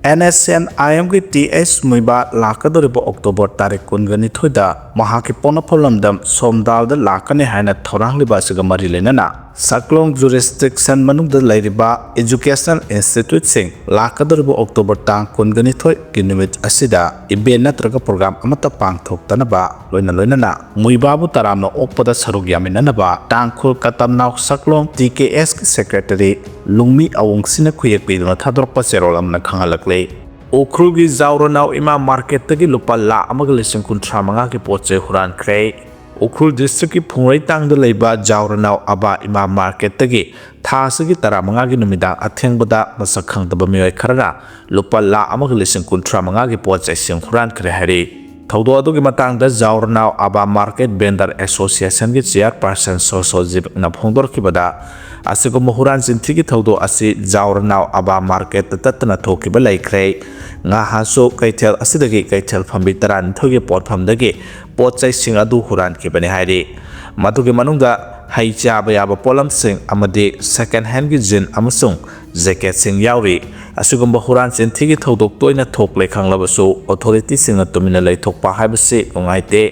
NSNIM की TS मुइबा लाकदोरिबो October तारीख कुनगनी थोइदा महाकी पोनफलमदम सोमदालदा लाकने हाइना थौरांगलिबा सिगा मरि लेनना सकलोंग जुरिस्डिक्शन मनुंगदा लैरिबा एजुकेशनल इंस्टीट्यूट सिंग लाकदोरिबो अक्टोबर तांग कुनगनी थोइ की निमित असिदा इबेन नत्रगा प्रोग्राम अमता पांगथोक्तनबा लोइनना मुइबाबु तरामनो ओकपदा सरुग यामिननबा तांगखुल कतमनाव सकलोंग TKS की सेक्रेटरी लुंगमी अवंगसिना खुयेकपिदुना थादोरपा सेरोलमना खंगालकले उखरुल की जावरनाव इमा मार्केट तगी लुपा ला अमग लिसिंग कुंथ्रा मंगा की पोचे हुरानख्रे उखरुल डिस्ट्रिक्ट की फुंगरई तांगदा लैबा जावरनाव अबा इमा मार्केट तगी थासगी तरा मंगा की नुमिदा अथेंगबदा मसक खंगदबा मियोय खरना लुपा ला अमग लिसिंग कुंथ्रा मंगा की पोचे सिंग हुरानख्रे हरि थौदो अदुगी मतांगदा जावरनाव अबा मार्केट बेंडर एसोसिएशन की चेयरपर्सन सोसोजिब न फोंदोरखिबदा असिगो मुहुरान सिंथी थौदो असि जावरनाव अबा market तत्तना थोकिबा लैख्रे ngahaso kaithel asidagi kaithel phambi taran thogi potphamdagi potchai sing adu huran khibani hairi madugi manungda hai chaba yaba polam sing amadi second hand gi jin amasung jacket sing yauri asigumba huran sinthigi thodok toina thoklai khanglabasu authority sing atumina lai thokpa haibasi ongaite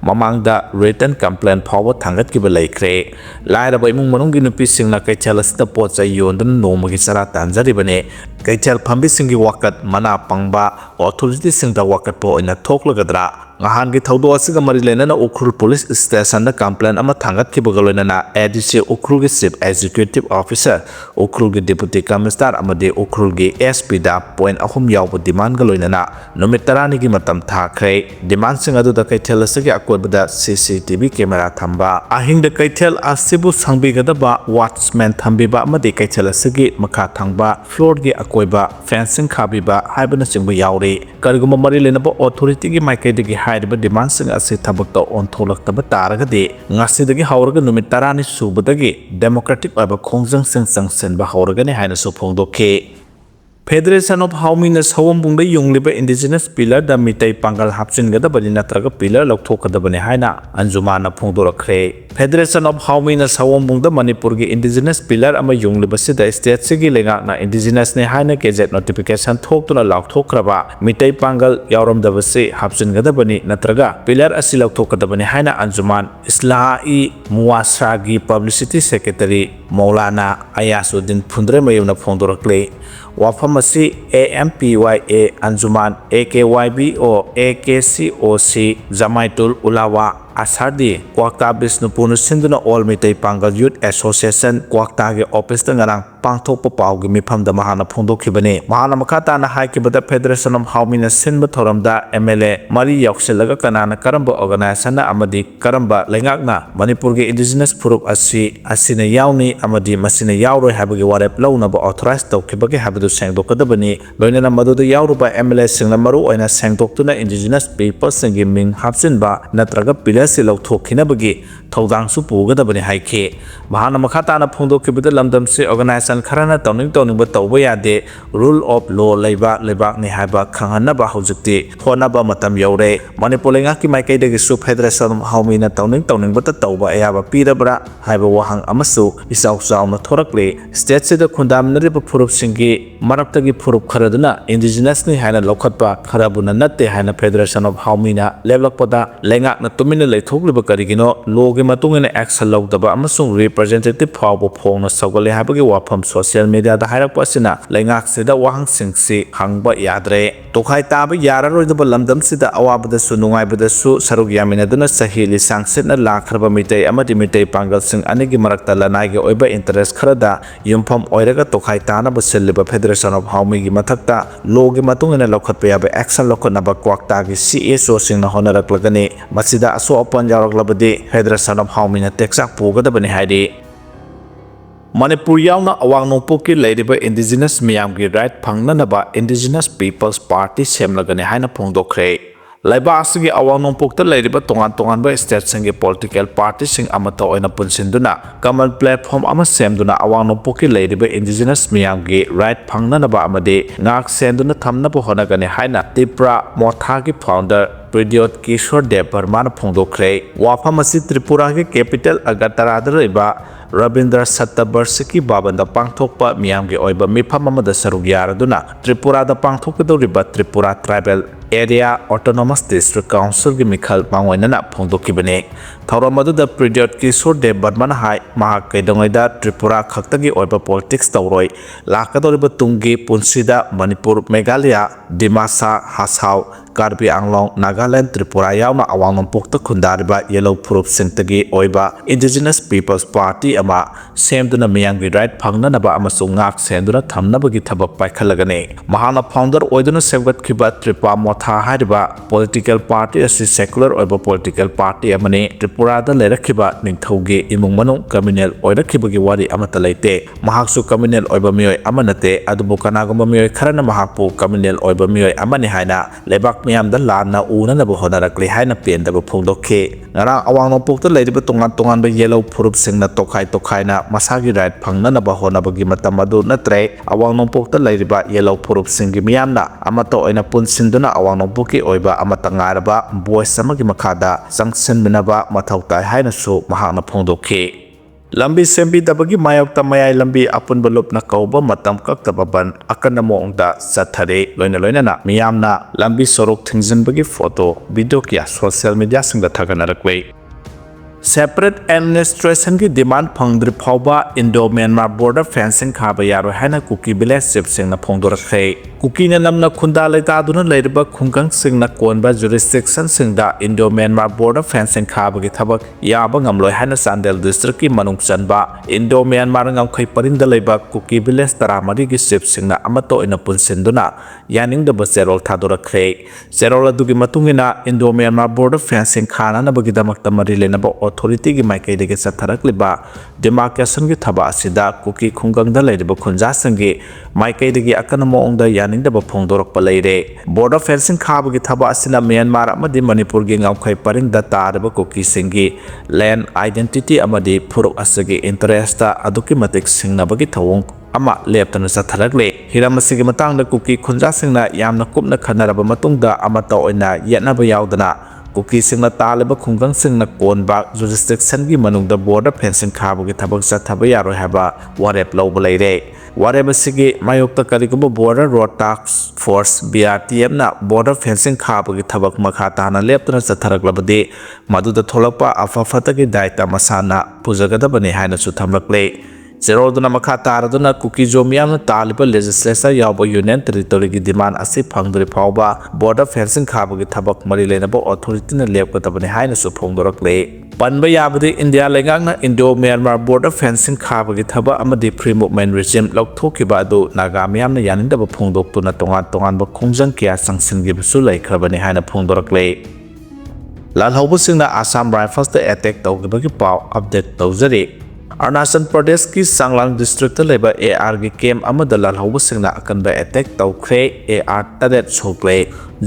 mamangda written complaint forward thangat ki balaikre laira ba imung manung gi nupi singna kaithel asida potchai yondan nomagi sara tanjari bane kaithel phambi singi wakat mana pangba authority singda wakat po ina thoklagadra ngahan gi thaudo asiga mari lenana Ukhrul police station da complaint ama thangat ki bagaloina ADC Ukhrul gi chief executive officer Ukhrul gi deputy commissioner amade Ukhrul gi SP da point ahum yawba demand galoina numit tarani gi matam thakhre demand sing adu da kaithel asigi akodbada CCTV camera thamba ahing da kaithel asibu sangbi gadaba watchman thambiba amade kaithel asigi makha thangba floor gi akoiba fencing khabiba haibana singba yawre kariguma mari lenaba authority gi maike gi हाइरबा demand असे थबक ओंथोलक्तब तारगदे ngasi हाउरगा नुमित तारानी सुबदगी democratic खोंजंग संगसेनबा हाउरगने हाइनसु फोंदोखे Federation of Haumina Sawambungda Yungliba Indigenous Pillar da Mitai Pangal Hapchingada Natraga Pillar Loktokadabane Haina Anjumana Pungdorakre Federation of Haumina Sawambungda Manipur Indigenous Pillar Ama Yungliba Sida State Sigi Lenga Indigenous Ne Haina Gazette Notification Tokuna Loktokraba Mitai Pangal Yauram Davase Hapchingadabani Natraga Pillar Asilokadabane Haina Anjuman Islahi Muasragi Publicity Secretary Maulana Ayasuddin Pundre Mayuna Pungdorakle Wafamasi AMPYA Anjuman AKYBO AKCOC Zamaitul Ulawa Asardi Kwakta Bisnupunu Sinduna All Mitai Pangal Youth Association Kwakta ge office ngarang pangthok papau gi mifam da mahana phongdokhibane mahana makhata na haikibada Federation of Haumina Sinba Thoramda MLA Mari Yoksilaga Kanana Karamba Organization na amadi Karamba Lengakna Manipur ge Indigenous Puruk asina yauni amadi masina yauro habagi warep launaba authorized tawkhibage habadu sengdokadabani loinana maduda yauruba MLA singna maru oina sengdoktuna Indigenous people singi ming hapsinba natraga pilasi lauthokhinabagi thodangsu pugadabani haike mahana makhata na phongdokhibada lamdamse organization Kharana Towning but Tawayade rule of law Lebak ni haba Kanganaba Hojukti Honaba Matam Yore Manipulingaki Maike de Sup Federation Haumina Towning but the Tawa Ayaba Pirabra Haba Wahang Amasu Isau Sound Torakle State the Kundam Nariba Purup Singi Maraptagi Purup Karaduna Indigenous ni Hana Lokatba Karabuna Nate Hana Federation of Haumina Levlapoda Lengak Natumina Letogriba Karigino Logi Matung and Axel Logdaba Amasung representative Power Pong Sogole Habagi Wapam social media da hairak pasina lengak sida wahang singsi hangba yadre tokhai taba yararoi da lamdam sida awabada su nungai bada su sarug yamina duna sahili sangsit na lakhraba mitai amadi mitai pangal sing anigi marakta lanai ge oiba interest kharada yumpham oiraga tokhai tana basiliba Federation of Haumi gi mathakta logi matungena lokhatpa yabe action lokhatna ba kwakta gi CSO sing na honarak lagani masida aso open yaraklabadi Federation of Haumi na teksak pugada bani haidi Manipur yauna awang nongpoki ladiba Indigenous Miyamgi right pangnanaba Indigenous People's Party semlagani haina phongdokhre laiba asigi awang nongpokta ladiba tongan ba state singi political party sing amata oina punsinduna common platform ama semduna awang nongpoki ladiba Indigenous Miyamgi right pangnanaba amade ngak senduna thamna bo honagani haina Tipra Mothagi founder Pridyot Kishore Dev Barman phongdokhre wafamasi Tripura ki capital Agartala da laiba Rabindra Sattabarsiki Babanda Pangthokpa Miyamgi Oiba Mifam Amada Saruk Yaraduna Tripura da Pangthokadoriba Tripura Tribal Area Autonomous District Council gi Mikhal Mangwainana Phongdokibane Thauramadu da Pridyot Kishore Dev Barman Hai Mahak Kaidongaida Tripura Khaktagi Oiba Politics Tauroi Lakadoriba Tungi Punsida Manipur Meghalaya Dimasa Hasau Karbi Anglong Nagaland Tripura Yauna Awang Nompokta Khundariba Yellow Proof Sintagi Oiba Indigenous People's Party ama Semduna Miyangi Right Pangnanaba amasung Ngak Senduna Thamnabagi Thabak Paikhalagane Mahana founder Oiduna Sevgatkiba Tripa Motha Hariba Political Party as secular Oiba Political Party amane Tripura da Lerakiba Ningthaugi Imung Manung Communal Oirakibagi Wari Amatalaite Mahaksu Communal Oiba Mioy Amanate Adubu Kanagama Mioy Karana Mahapu Communal Oiba Mioy Amani Haina Lebak Miam da Lana Una Nabu Honarakli Haina Pen da Pungdoke Nara Awang Nompokta Lady Tongan by Yellow Proof Sing na Tokhaina Masagi Right Pangnanaba Honabagi Matamadu Natre Awang Nompokta Ladiba Yellow Proof Singi Miamna Amato in a Punsinduna Awang Nompoki Oiba Amatangaraba Boy Samagi Makada Sanction Minaba Matautai Hainasu Mahana Pungdoke Lambi Sembi Dabagi Mayok Tamaya Lambi Apun Balup na Kauba Matam Kaktababan Akanamo da Sathare Loina na Miyamna Lambi Sorok Tingzin Bagi photo video kya social media sing da Thaganarakwe Separate administration की demand फंगद्रि फाउबा Indo Myanmar border fencing खाबा यारो हैना Kuki village chief सिंह फोंदोरखे कुकी ने नमना खुंदा लेतादुना लेरबा खुंगंग सिंह कोनबा जुरिस्डिक्शन सिंह दा इंडो म्यांमार बॉर्डर फेंसिंग खाबा की थबक याबा ngamloi हैना सांडेल डिस्ट्रिक्ट की मनुंग चनबा Indo Myanmar ngamkhai parinda leiba Kuki village तरामरी की चिफ सिंह अमतो इन पुनसिंदुना यानिंग द बसेरोल थादोरखे सेरोल अदुगी मतुंगिना इंडो म्यांमार बॉर्डर फेंसिंग खाना नबगी दमक तमरी लेनबा authority की माइकई देगे सथरकलिबा demarcation की थबा असिदा कुकी खुंगंगदा लेरिबा खुंजा संगे माइकई देगे अकन मोंगदा यानिंगदा फोंदोरकपा लेरे border fencing खाबगी थबा असिना म्यांमार अमदि मणिपुर की ngamkhai paringda तारबा कुकी सिंगी land identity अमदि फुरुक असगे interest अदुकी मतिक सिंगनबगी थवोंग ama leptana satharakle hiramasi matangda kuki khunja singna yamna kupna khanaraba matungda amata oina yetnaba yaudana kuki singna taleba khungang singna konba jurisdiction gi manungda border fencing khabugi thabak sathaba yaroi haba warep lawba leire warep asigi mayokta karigubo border road task force BRTF na border fencing khabugi thabak makha tana leptana satharaklabadi maduda tholakpa afafata gi daita masana pujagadabani haina su thamrakle Zeroduna Makataraduna Kuki Jomiam Taliba legislature Yabo Union Territory demand Asi Pangdri Pauba border fencing Kabagi Tabak Marilenabo authority in Lepkatabani Haina Supongdorakle. Panba Yabadi India Legana Indo Myanmar border fencing Kabagi Taba Amadi pre movement regime Lok Tokibado Nagamiam Yaninda Pongdok to Natongan Bakungjan Kia Sanction Gibsulai Krabani Haina Pongdorakle. Lalhobusina Assam Rifles the attack Togibaki Pau update Tozari. Arunachal Pradesh की सांगलांग district लेबा AR की camp अमदा लालहौब सिंगना अकनबा attack तौख्रे AR तरेट सोक्ले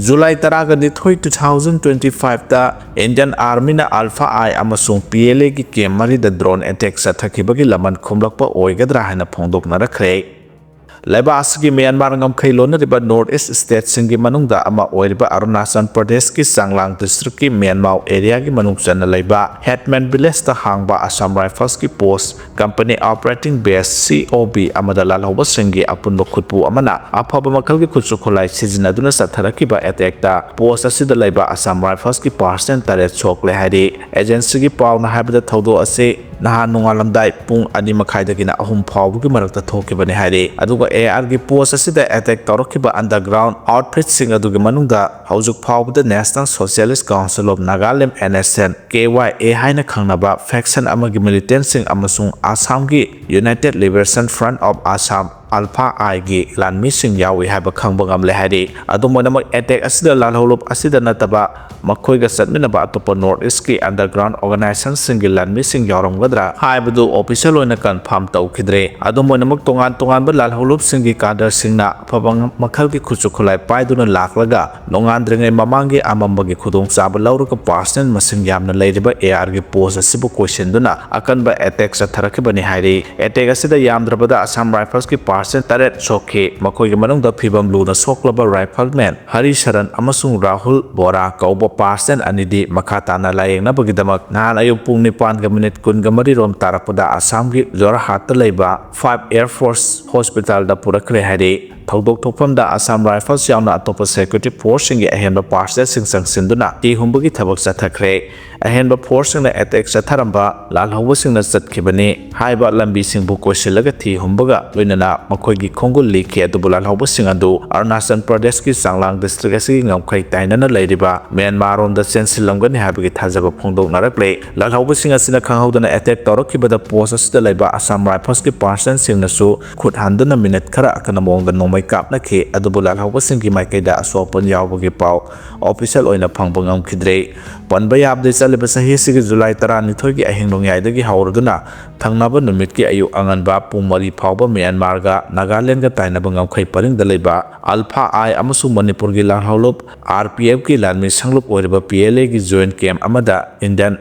जुलाई 12 2025 ता Indian army ना alpha आई अमसुंग PLA की camp मरिदा drone attack सथखिबगी लमन खुमलकपा ओइगद्रा हाइना फोंदोकनरखरे Lebas की Myanmar ngamkhai lonariba north east state singi manungda ama oiriba Arunachal Pradesh की सांगलांग district की Myanmar area की manung chana leiba Hetman village ta hangba Assam Rifles की post company operating base COB amada lalhauba singi apunba khutpu amana afaba makhal की khutsu khulai sizinaduna satharakiba attack ta post asida leiba Assam Rifles की percent tare chokle hari agency की pauna habida thodo ase naha nungalamdai pung ani makhai dagina ahum phawbu की marakta thokibani hari aduga AR की post असिदा attack तौरखिबा underground outfit सिंग अदुगे मनुंगदा हौजुक फावबदा national socialist council of Nagaland NSN KYA हाइना खंगनाबा फैक्शन अमगी मिलिटेंट सिंग अमसुंग आसाम की united liberation front of Assam Alpha I gi lanmi sing yawi haba khangbangam lehari adumonamak attack asida lalholup asida nataba makhoi ga satmina ba atopa north east ki underground organization singi lanmi sing yarom gadra haibadu official oina confirm tawkhidre adumonamak tongan ba lalholup singi kader singna phabang makhal ki khuchu khulai paiduna laklaga nongandringai mamangi amambagi khudong chaba lawruka personal masing yamna leiriba AR gi post asibu question duna akan ba attack satharakibani hairi attack asida yamdrabada Assam Rifles ki Taret Sokhe Makoi Manung Pibam Luna Soklaba Rifleman Hari Sharan Amasung Rahul Bora Kauba Parsen Anidi Makatana Laying Nabagidamak Nan Ayupung Nipan Gaminit Kun marirom tarapada Assamgi Jorhat Leba 5 Air Force Hospital da Purakre Hadi Thodok Topam da Assam Rifles Yana Atopa Security Force in Ahenba Parsa Sing Sinduna Ti Humbugi Tabak Sathakre Ahenba Force in the Attack Sataramba Lal Howasing the Satkibani Haiba Lambi Sing Buko Silagati Humbuga Lunana Makogi Kongo Lake at the Bulal Howasing Adu Arnasan Pradeski Sanglang District of Kai Tainana Ladyba Myanmar on the Sensilangan Habit Hazaba Pondo Naraple Lal Howasing as in a Kanhodan attack Toroki the Poses the Leba Assam Rifleski Parson Sing the Su could handle a minute Karakan among the Nomai Kap Nake at the Bulal Howasing Makeda Sopan Yawagi Pau official oina Pangpangam Kidre Panbayab de Salibasahisi July Taranitogi Ahindongai Howarduna Tangnaba Numitki Ayu Anganba Pumari Pauba Myanmarga Nagaland Tainabangam Kaiparing the Leba Alpha I Amasu Manipur Gilan Holup RPF ki Lanmi Sanglup Oriba PLA ki joint camp Amada Indian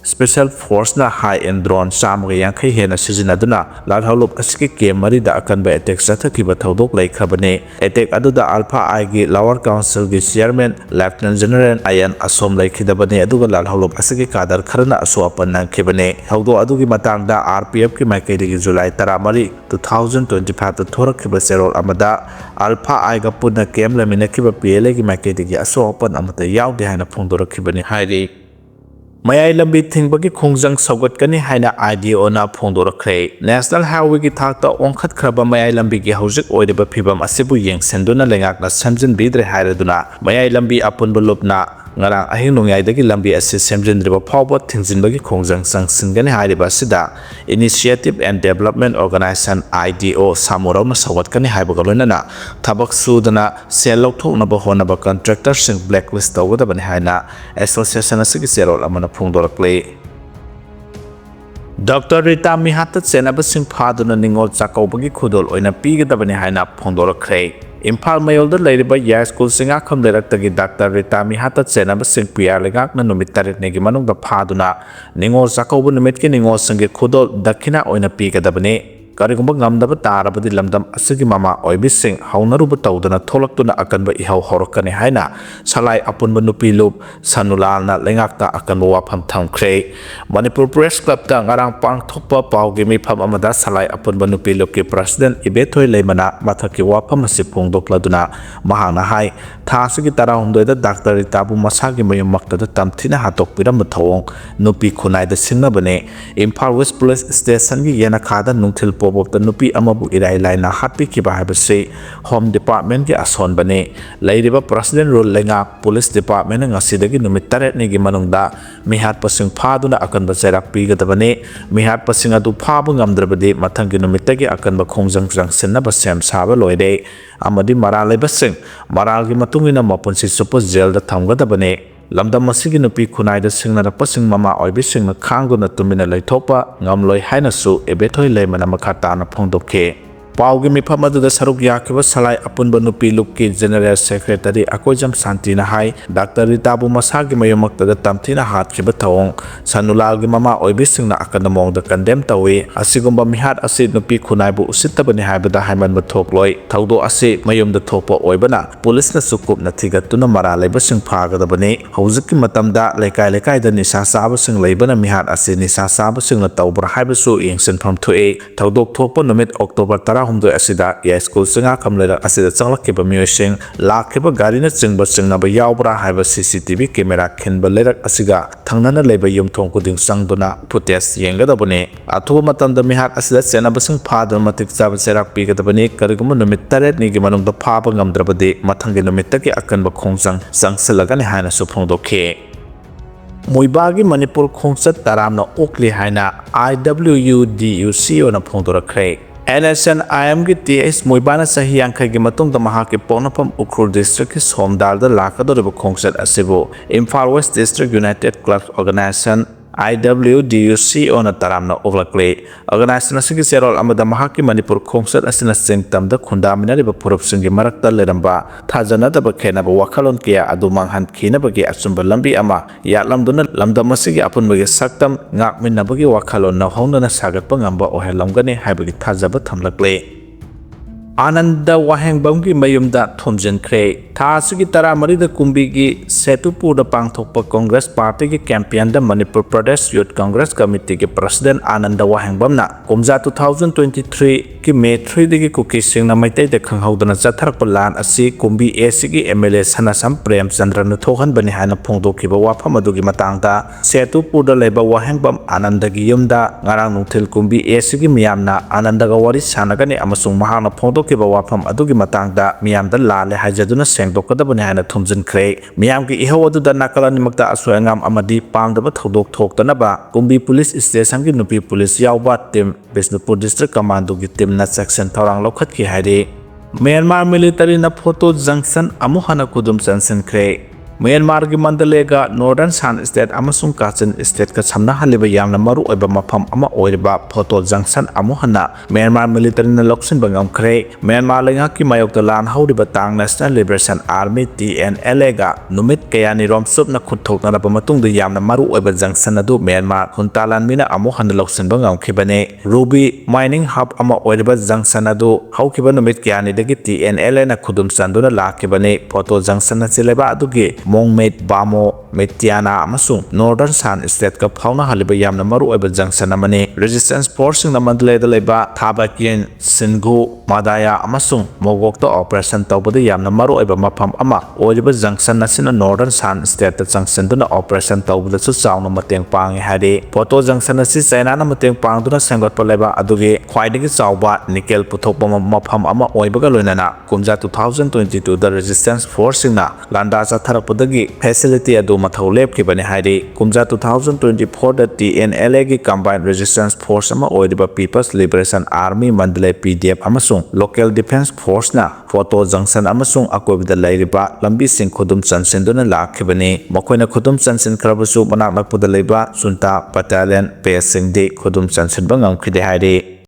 Special Force na high-end drone Samga Yankay Hena Sizinaduna Lal Holup Asiki Game Marida Akanba attack Satakiba Todok Lake Kabane attack Aduda Alpha I gi Lower Council gi Chairman Lieutenant General Ayan Asom Lake Kidabane Aduga Lal Holup Asiki Kadar Karana Aswapan Nang Kibane Haudo Adugi Matangda RPF ki Makedi July Taramari 2025 to Thorakiba Serol Amada Alpha I ga Puna Kem Laminakiba PLA ki Makedi Aswapan Amata Yaw Dehana Pondora Kibane Haidi Mayai lambi thingbagi khongjang saugatkani haina idea ona phongdorakre National Highway gi thakta ongkhat khraba mayai lambi gi hojik oideba phibam asibu yengsenduna lengakna samjin bidre hairaduna mayai lambi apunba lopna ngarang ahing nongyai lambi ase semjindriba phawba thingzinbagi khongjang sangsinggani haiba sida Initiative and Development Organization IDO samurona saugatkani haibaga loinana thabak sudana sel lokthoknaba honaba contractor sing blacklist tawgadabani haina association asigi serol amana phongdorakle Dr. Rita Mihata Senaba Sing Paduna Ningol Sakobagi Kudol oina pigadabani haina phongdorakre Impal Mayol the Lady by Yas School Singa come directly Dr. Rita Mihata Senaba Sing Pia Legak Nanumitari Negimanung the Paduna Ningol Sakobu Numitki Ningol Sangi Kudol Dakina oina pigadabani Karigumba Gamdaba Tarabadi Lamdam Asigi Mama Oibising Haunaruba Taudana Tolaktuna Akanba Ihau Horokani Haina Salai Apunba Nupi Lup Sanulana Lengakta Akanwa Pam Tanthokhre Manipur Press Club ta ngarang pang thokpa paugimi pham amada Salai Apunba Nupi Lup ki President Ibethoi Leimana Mathaki wapam asi phongdokladuna mahana hai thasigi tarahumdoi da Dr. Ritabu masagi mayum makta da tamthina hatok piram thawong Nupi khunai da singnabane Imphal West Police Station gi yana khada nungthil of the Nupi Amabu Irai Laina Happy Kibahase Home Department ki Ason Bane Ladiba President Rule Lenga Police Department and Asidagi Numitare Nigi Manunda Mihat Passing Paduna Akan Baserak Pigatabane Mihat Passing Adu Pabungam Drabade Matangi Numitagi Akan Bakongzang Sena Basam Saba Loide Amadi Marale Basing Maralgi Matungina Mapunsi Super Zel the Tangadabane Lamda Masigi Nupi Kunai the Singna Passing Mama Oibising the Kango na Tumina Laitopa Ngamloi Hainasu Ebethoi Lemana Makatana Pongdoke Paugi Mipamadu the Saruk Yakiba Salai Apunba Nupi Luki General Secretary Akojam Santina Hai Dr. Ritabu Masagi Mayomakta the Tamtina Hat Kibatong Sanulagi Mama Oibising na Akanamong the Condemned Tawi Asigumba Mihat Asid Nupi Kunaibu Usitabani Habida Haiman Matokloi Taudo Asi Mayum the Topa Oibana Police na Sukup na Tigatuna Marale Basing Paga the Bane Hoziki Matamda Lekai the Nisa Sabasing Labana Mihat Asi Nisa Sabasing the Taubra Habisu Ingsen from 2A Taudok Topa Numit October Tara Humdo Asida Yes School Singa Kamlera Asida Salaki Musing Lakiba Garina Singba Singnaba Yaubra have a CCTV camera Ken Balerak Asiga Tangnana Labor Yum Tonkuding Sangdona Protest Yangadabone Atumatam the Mihat Asida Senabasing Padon Matik Sabaserak Pigatabane Karigum Mitare Nigimanum the Papa Gamdrabade Matanginumitaki Akanba Kongsang Sangsalagani Hana Supongdoke Muibagi Manipur Kongsat Taramna Oakley Haina IWUDUC on a Pondorakre NSN IMG TS Muibana Sahi Yankagi Matung the Mahaki Ponapam Ukhrul District is home Dalda Lakadoribu Kongsat Asibu Imphal West District United Clubs Organization IWDUC on a Taramna Overclay Organization Sigi Serol Amada Mahaki Manipur Kongsat Asina Singtam the Kundamina Purup Singi Marakta Leramba Tazana the Bakena Wakalon Kia Adumang Han Kinabagi Asumba Lambi Ama Yatlam Duna Lamda Masigi upon Bagi Saktam Ngak Minabagi Wakalon na Honda Sagat Pangamba or Helamgani Habagi Tazaba Tamlakle Ananda Wahengbamgi Mayumda Thomjinkre Thasigi Taramarida Kumbigi Setupur Pangthokpa Congress Party ki campaign da Manipur Pradesh Youth Congress Committee ki President Ananda Wahengbamna Kumja 2023 ki May 3 digi Kuki Singna Maitai de Khanghaudana Chatharak Lan asi Kumbi ACG MLA Sanasam Prem Chandra Nuthohan Bani Hana Phongdo ki Wafam adugi matangda Setupur da leba Wahengbam Ananda gi yumda ngarang nungthil Kumbi ACG miyamna Ananda ga wari sanagani amasung mahana phongdo ki wafam adugi matangda miyamda lale haijaduna sengdokadabani hana thumjinkhre miyamgi ihaw aduda nakalani makta asoyangam amadi pamdaba thodok thoktanaba Kumbi Police Station gi nupi police yawba team Bisnupur District Commando gi team na section thorang lokhat ki haide Myanmar military na photo junction amuhana kudum sansinkhre Myanmar gi Mandalega Northern San State amasung Kachin State ka samna haliba yamna maru oiba mafam ama oiriba photo junction amuhana Myanmar military na loksin bangam khre Myanmar lenga ki mayok lan haudiba tang National Liberation Army TNLA ga numit kaya ni rom sup na khuthok na ba matung de yamna maru oiba junction adu Myanmar huntalan mina amuhana loksin bangam khibane Ruby mining hub ama oiriba junction adu haukiba numit kaya ni degi TNLA na khudum sanduna lakibane photo junction na chileba adugi Mongmet Bamo Metiana amasung Northern San State ka phawna haliba yamna maru oiba junction amani Resistance Force na mandle da leba Thabakin Singu Madaya amasung Mogok to operation tawbada yamna maru oiba mafam ama oiba junction na sina Northern San State ta junction duna operation tawbada su chawna mateng pangi hadi photo junction na si China na mateng pangduna senggot pa leba adugi khwaidagi chawba nickel puthokpa mafam ama oiba ga loinana kumja 2022 da Resistance Force na landa chatharak facility adu mathau lepki bani haidi kumja 2024 da TNLA gi Combined Resistance Force ama oidiba People's Liberation Army Mandalay PDF amasung Local Defense Force na photo junction amasung akobida lairiba lambi sing khudum chansinduna lakhibani makoina khudum chansin khrabasu manak nakpuda leiba Sunta Battalion Payasing de khudum chansin bangang khide haidi